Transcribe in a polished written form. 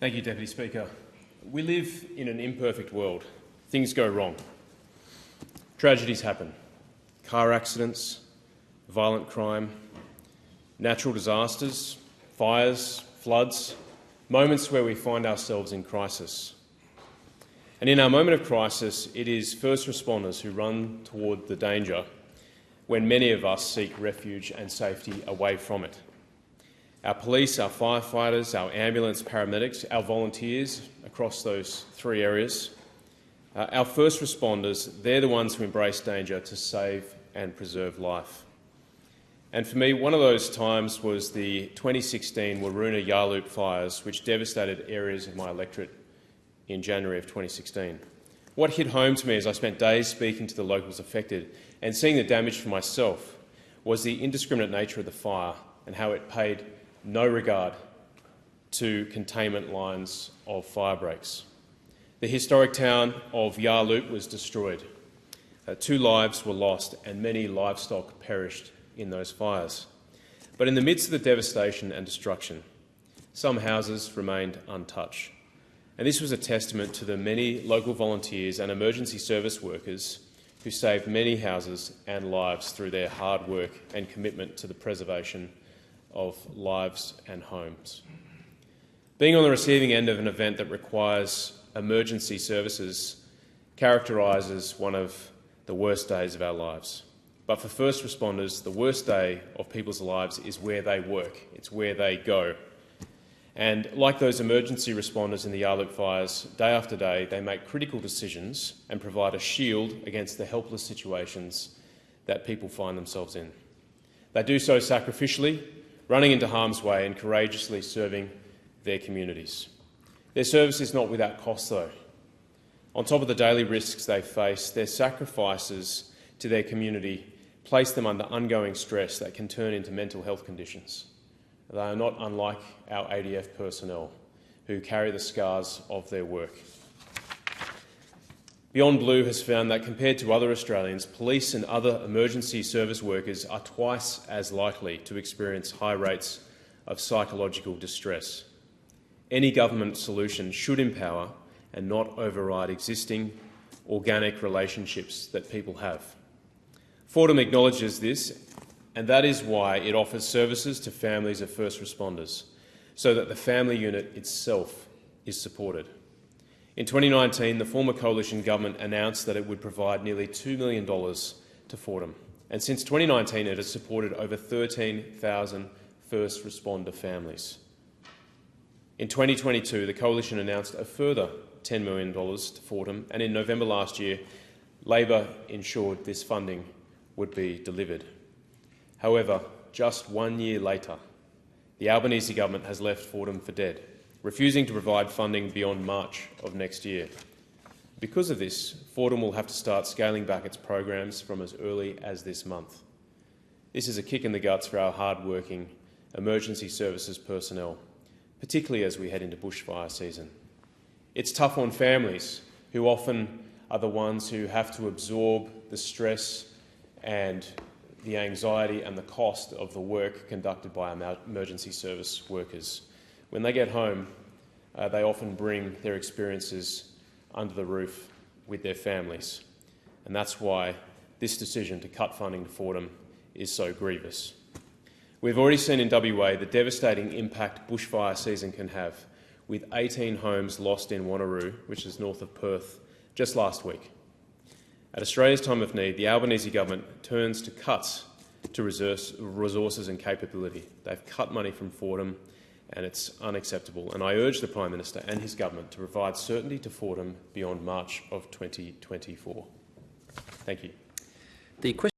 Thank you, Deputy Speaker. We live in an imperfect world. Things go wrong. Tragedies happen. Car accidents, violent crime, natural disasters, fires, floods, moments where we find ourselves in crisis. And in our moment of crisis, it is first responders who run toward the danger when many of us seek refuge and safety away from it. Our police, our firefighters, our ambulance paramedics, our volunteers across those three areas, our first responders, they're the ones who embrace danger to save and preserve life. And for me, one of those times was the 2016 Waroona Yarloop fires, which devastated areas of my electorate in January of 2016. What hit home to me as I spent days speaking to the locals affected and seeing the damage for myself was the indiscriminate nature of the fire and how it paid no regard to containment lines of fire breaks. The historic town of Yarloop was destroyed. 2 lives were lost and many livestock perished in those fires. But in the midst of the devastation and destruction, some houses remained untouched. And this was a testament to the many local volunteers and emergency service workers who saved many houses and lives through their hard work and commitment to the preservation of lives and homes. Being on the receiving end of an event that requires emergency services characterises one of the worst days of our lives. But for first responders, the worst day of people's lives is where they work. It's where they go. And like those emergency responders in the Yarloop fires, day after day, they make critical decisions and provide a shield against the helpless situations that people find themselves in. They do so sacrificially, running into harm's way and courageously serving their communities. Their service is not without cost, though. On top of the daily risks they face, their sacrifices to their community place them under ongoing stress that can turn into mental health conditions. They are not unlike our ADF personnel who carry the scars of their work. Beyond Blue has found that compared to other Australians, police and other emergency service workers are twice as likely to experience high rates of psychological distress. Any government solution should empower and not override existing organic relationships that people have. Fordham acknowledges this, and that is why it offers services to families of first responders, so that the family unit itself is supported. In 2019, the former coalition government announced that it would provide nearly $2 million to Fordham, and since 2019 it has supported over 13,000 first responder families. In 2022, the coalition announced a further $10 million to Fordham, and in November last year, Labor ensured this funding would be delivered. However, just 1 year later, the Albanese government has left Fordham for dead, refusing to provide funding beyond March of next year. Because of this, Fordham will have to start scaling back its programs from as early as this month. This is a kick in the guts for our hard-working emergency services personnel, particularly as we head into bushfire season. It's tough on families who often are the ones who have to absorb the stress and the anxiety and the cost of the work conducted by our emergency service workers. When they get home, they often bring their experiences under the roof with their families. And that's why this decision to cut funding to Fordham is so grievous. We've already seen in WA the devastating impact bushfire season can have, with 18 homes lost in Wanneroo, which is north of Perth, just last week. At Australia's time of need, the Albanese government turns to cuts to resources and capability. They've cut money from Fordham, and it's unacceptable. And I urge the Prime Minister and his government to provide certainty to Fordham beyond March of 2024. Thank you. The question